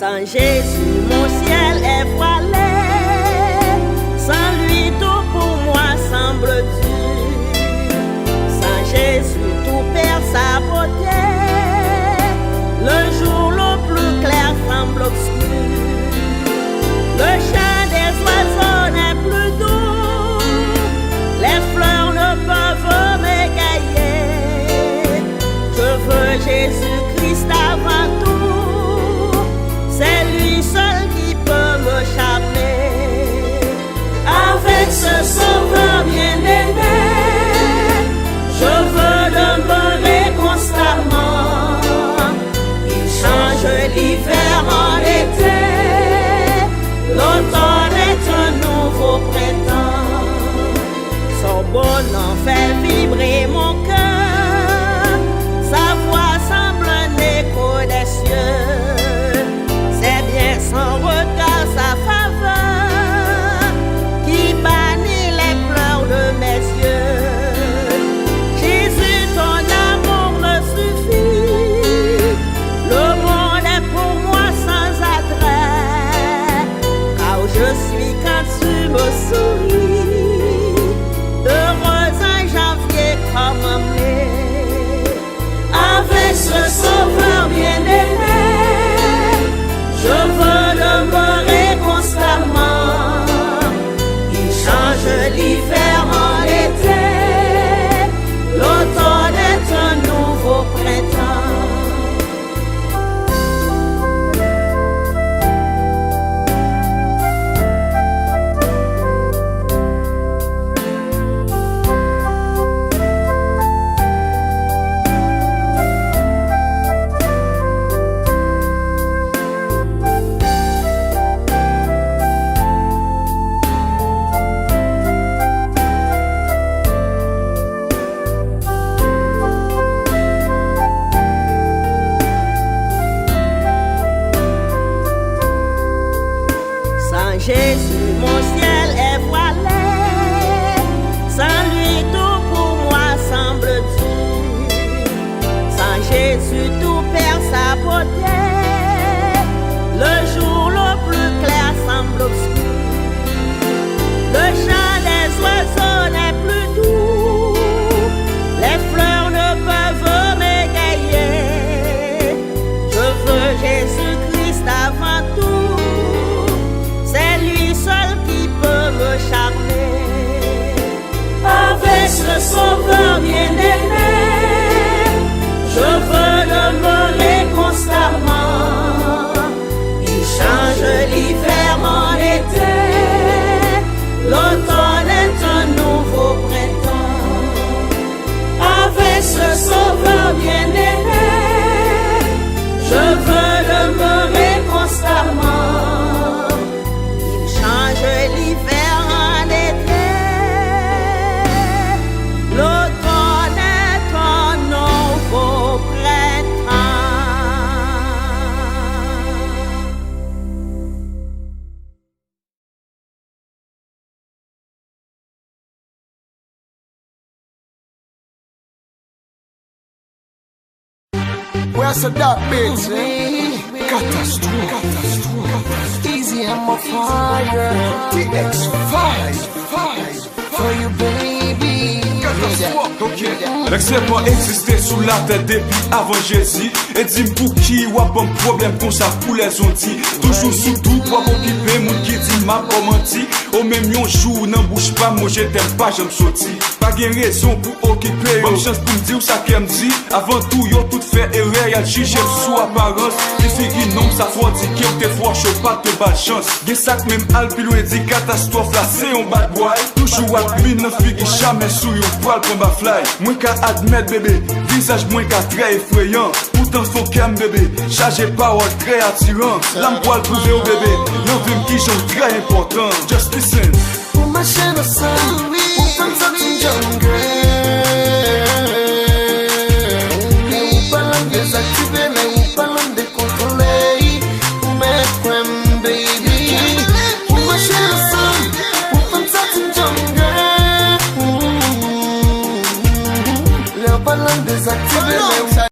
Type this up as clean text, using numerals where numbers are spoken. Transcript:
Sans Jésus, mon ciel est voilé. Sans lui, tout pour moi semble dur. Sans Jésus, tout perd sa beauté. Le jour le plus clair semble obscur. Le chant des oiseaux n'est plus doux. Les fleurs ne peuvent m'égayer. Je veux Jésus-Christ avant tout. C'est lui seul qui peut me charmer. Avec ce sauveur bien-aimé, je veux demeurer constamment. Il change l'hiver en été. L'automne est un nouveau printemps. Son bon nom fait vibrer mon cœur. Sa voix semble un écho des cieux. C'est bien son regard, sa faveur qui bannit les pleurs de mes yeux. Jésus, ton amour me suffit. Le monde est pour moi sans attrait. Car je suis quand tu me souris. Heureux en janvier comme en mai. Avec ce sauveur bien-aimé, je veux demeurer constamment. Il change l'hiver en été. L'automne est un nouveau printemps. Sans Jésus, mon ciel est voilé. Sans lui, tout pour moi semble dur. Sans Jésus, tout perd sa beauté. Le jour le plus clair semble obscur. Le chant des oiseaux n'est plus doux. Les fleurs ne peuvent m'égayer. Je veux Jésus-Christ avant tout. C'est lui seul qui peut me charmer. Avec ce sauveur bien-aimé, je veux demeurer constamment. Il change l'hiver en été. L'automne est un nouveau printemps. Avec ce sauveur bien-aimé, je veux demeurer constamment. Change l'hiver en été. L'automne est un nouveau printemps. Where's the dark bitch? Catastrophe. Easy, I'm on fire. TX5 for you, baby. L'excès pas existé sous la tête depuis avant Jésus. Et dis pour qui ou a bon problème comme ça pour les ontis. Toujours sous tout pour occuper mon qui dit m'a pas menti. Au même yon jour n'en bouge pas moi je t'aime pas j'aime sorti. Pas gain raison pour occuper. Bonne chance pour me dire ça qu'elle me dit. Avant tout yo tout fait erreur y'a jugé sous apparence. Les filles non ça faut dire qu'il te fois chaud pas de bad chance. Gen sac même alpilou et dit catastrophe là c'est un bad boy. Toujours à mine non fille jamais sous yon poil pour ma fly. Moins qu'à admettre bébé, visage moins qu'à très effrayant. Pourtant faut qu'elle bébé, chargé parole très attirant. L'âme poil prouvé au bébé, non vim qui j'en très important. Just listen. Pour ma chaîne au sein, pour comme ça tu jungle. Mais ou pas l'en désactiver, mais ou pas l'en décontrôler. Mais quoi baby, pour ma chaîne au sein, pour comme ça tu jungle. Leur pas l'en désactiver, mais